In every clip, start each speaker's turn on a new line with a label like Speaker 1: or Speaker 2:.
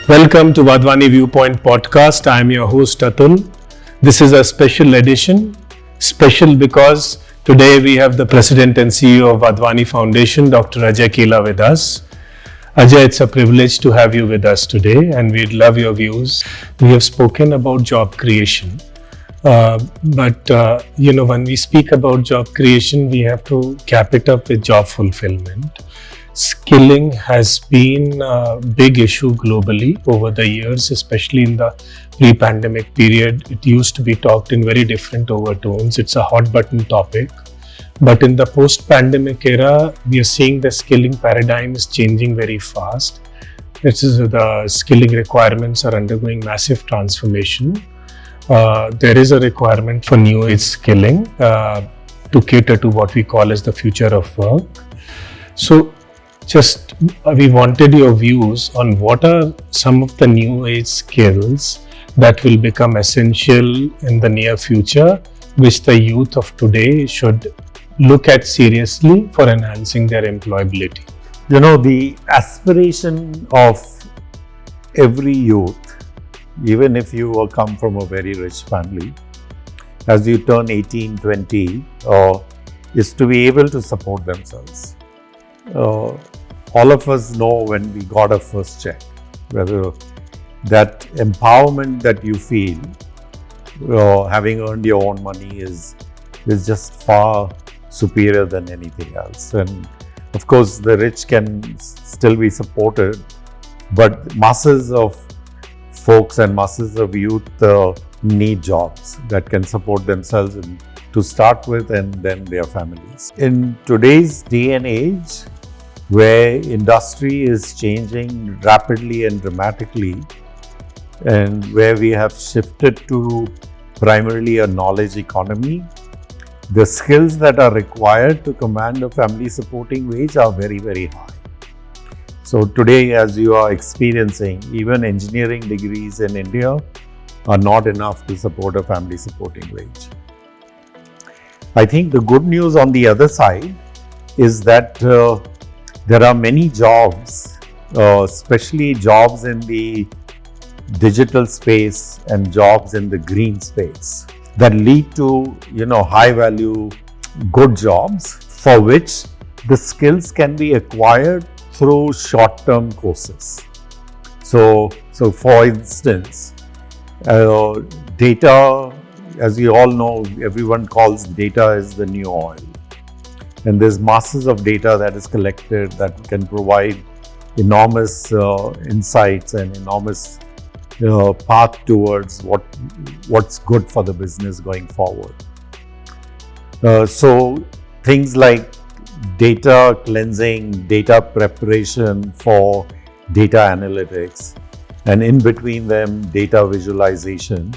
Speaker 1: Welcome to Wadhwani Viewpoint podcast. I am your host Atul. This is a special edition. Special because today we have the President and CEO of Wadhwani Foundation, Dr Ajay Kela with us. Ajay, it's a privilege to have you with us today and we'd love your views. We have spoken about job creation. But when we speak about job creation, we have to cap it up with job fulfillment. Skilling has been a big issue globally over the years, especially in the pre-pandemic period. It used to be talked in very different overtones. It's a hot button topic. But in the post-pandemic era, we are seeing the skilling paradigm is changing very fast. The skilling requirements are undergoing massive transformation. There is a requirement for new age skilling to cater to what we call as the future of work. So we wanted your views on what are some of the new age skills that will become essential in the near future, which the youth of today should look at seriously for enhancing their employability.
Speaker 2: You know, the aspiration of every youth, even if you come from a very rich family, as you turn 18, 20, is to be able to support themselves. All of us know when we got our first check, whether that empowerment that you feel having earned your own money is just far superior than anything else. And of course, the rich can still be supported, but masses of folks and masses of youth need jobs that can support themselves to start with and then their families. In today's day and age, where industry is changing rapidly and dramatically, and where we have shifted to primarily a knowledge economy, the skills that are required to command a family supporting wage are very, very high. So today, as you are experiencing, even engineering degrees in India are not enough to support a family supporting wage. I think the good news on the other side is that there are many jobs, especially jobs in the digital space and jobs in the green space, that lead to high value, good jobs for which the skills can be acquired through short-term courses. So for instance, data, as you all know, everyone calls data is the new oil. And there's masses of data that is collected that can provide enormous insights and enormous path towards what's good for the business going forward. So things like data cleansing, data preparation for data analytics, and in between them, data visualization,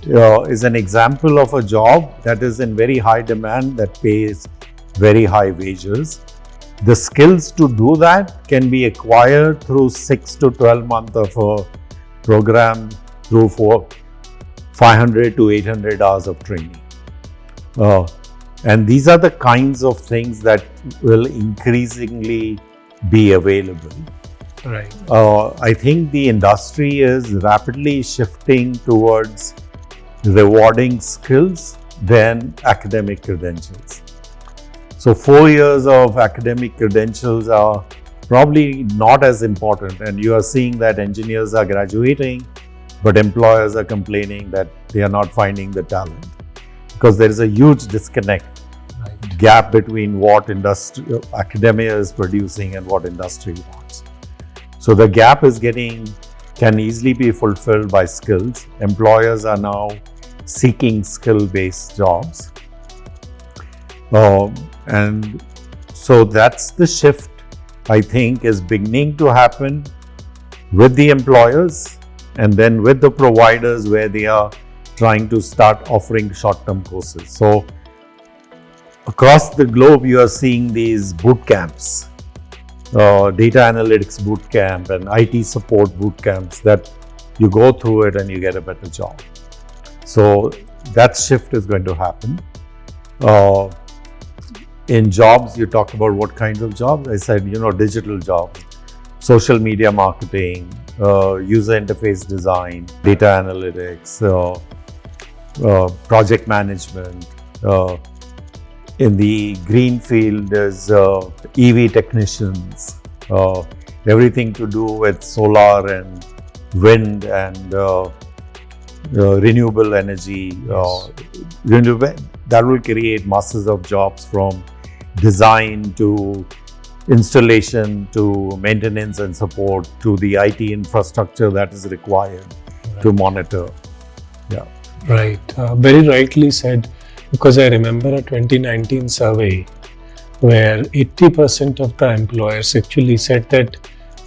Speaker 2: is an example of a job that is in very high demand, that pays very high wages. The skills to do that can be acquired through 6 to 12 months of a program, through 500 to 800 hours of training. And these are the kinds of things that will increasingly be available.
Speaker 1: Right.
Speaker 2: I think the industry is rapidly shifting towards rewarding skills than academic credentials. So 4 years of academic credentials are probably not as important, and you are seeing that engineers are graduating, but employers are complaining that they are not finding the talent because there is a huge disconnect, gap between what academia is producing and what industry wants. So the gap can easily be fulfilled by skills. Employers are now seeking skill-based jobs. And so that's the shift, I think, is beginning to happen with the employers and then with the providers, where they are trying to start offering short-term courses. So across the globe, you are seeing these boot camps, data analytics boot camp and IT support boot camps, that you go through it and you get a better job. So that shift is going to happen. In jobs, you talked about what kinds of jobs. I said, digital jobs, social media marketing, user interface design, data analytics, project management. In the green field, there's EV technicians, everything to do with solar and wind and renewable energy. That will create masses of jobs, from design to installation to maintenance and support to the IT infrastructure that is required to monitor. Yeah.
Speaker 1: Right. Very rightly said, because I remember a 2019 survey where 80% of the employers actually said that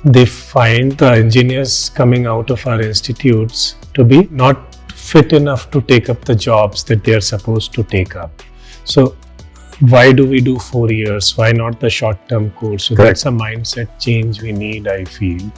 Speaker 1: they find the engineers coming out of our institutes to be not fit enough to take up the jobs that they are supposed to take up. So why do we do 4 years? Why not the short-term course? So
Speaker 2: Correct.
Speaker 1: that's a mindset change we need, I feel.